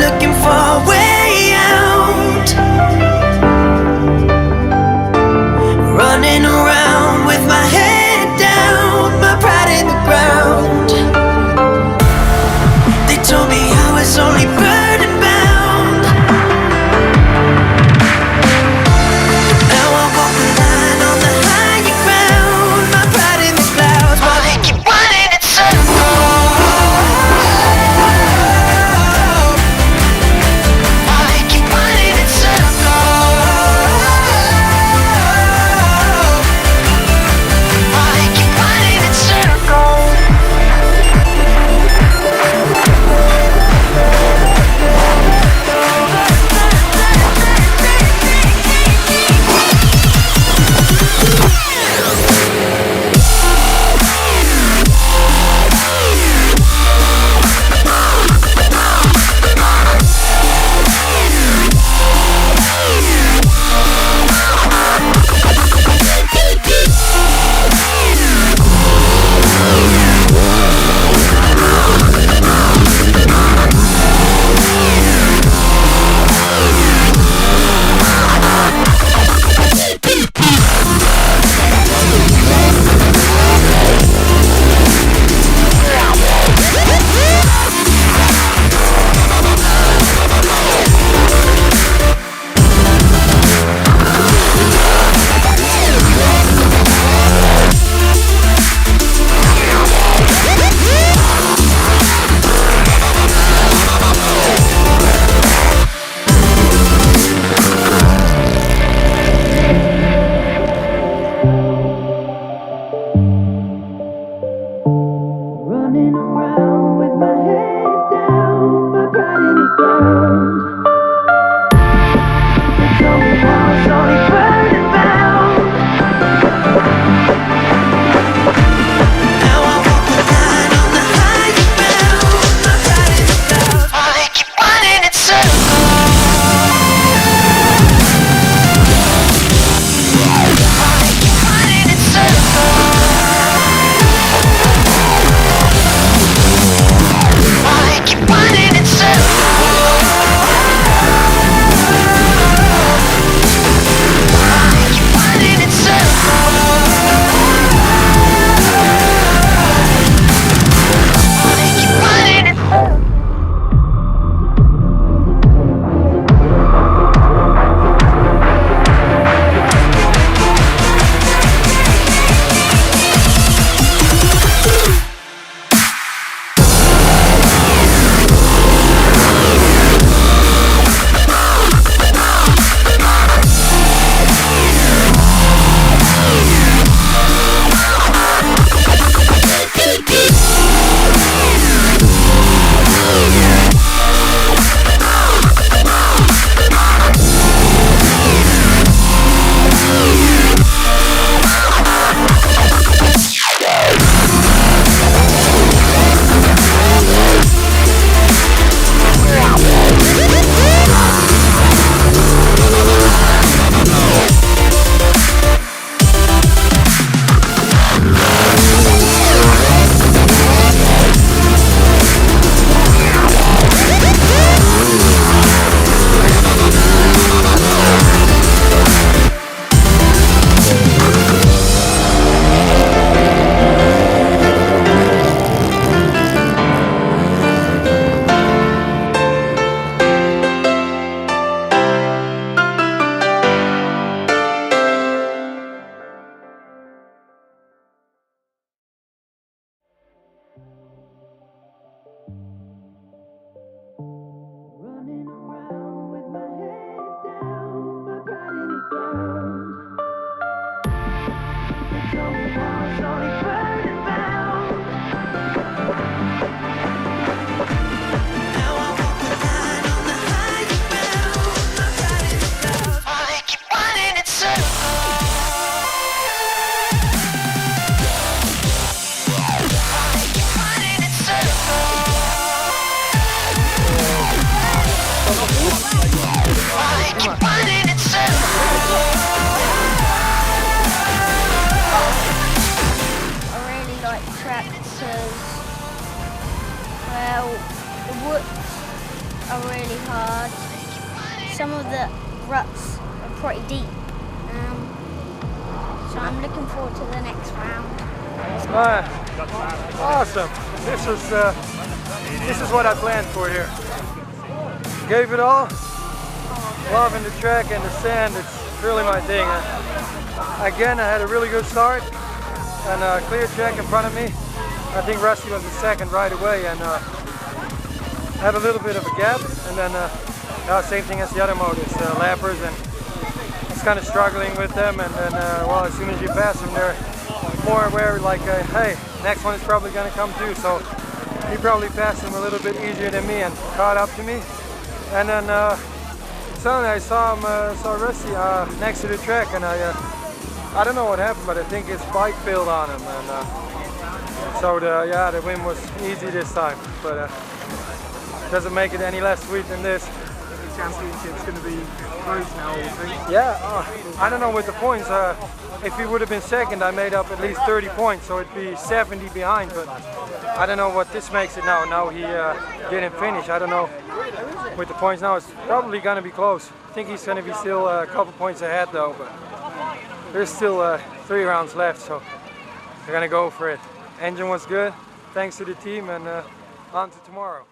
looking for a way out. Running around with my head down, my pride in the ground. They told me I was only burden bound. Now I walk the line on the higher ground, my pride in the clouds. While they keep running in circles. While they keep running in circles. While they keep running in circles. Running around with my head down, my pride in the ground. They told me I was only burden bound. Now I walk the line on the higher ground, my pride in the clouds. While they keep running in circles. While they keep running in circles. While they keep running in circles. While they keep running in circles. While they keep running in circles. Running around with my head down, my pride in the ground. They told me I was only burden bound. Now I walk the line on the higher ground, my pride in the clouds. While they keep running in circles. While they keep running in circles. While they keep running in circles. I really like tractors. Well, are really hard. Some of the ruts are pretty deep. So I'm looking forward to the next round. Awesome. This is what I planned for here. Gave it all. Loving the track and the sand. It's really my thing. Again, I had a really good start and a clear track in front of me. I think Rusty was the second right away and had a little bit of a gap. And then same thing as the other motors, lappers, and I was kind of struggling with them. And then, well, as soon as you pass them, they're more aware, like, hey, next one is probably going to come too. So he probably passed him a little bit easier than me and caught up to me. And then suddenly I saw Rusty next to the track, and I don't know what happened, but I think his bike failed on him, and so the win was easy this time, but doesn't make it any less sweet than this. The championship's going to be close now, you think? Yeah, I don't know with the points. If he would have been second, I made up at least 30 points, so it'd be 70 behind, but I don't know what this makes it now. Now he didn't finish. I don't know. With the points now, it's probably going to be close. I think he's going to be still a couple points ahead though, but there's still 3 rounds left, so we're going to go for it. Engine was good, thanks to the team, and on to tomorrow.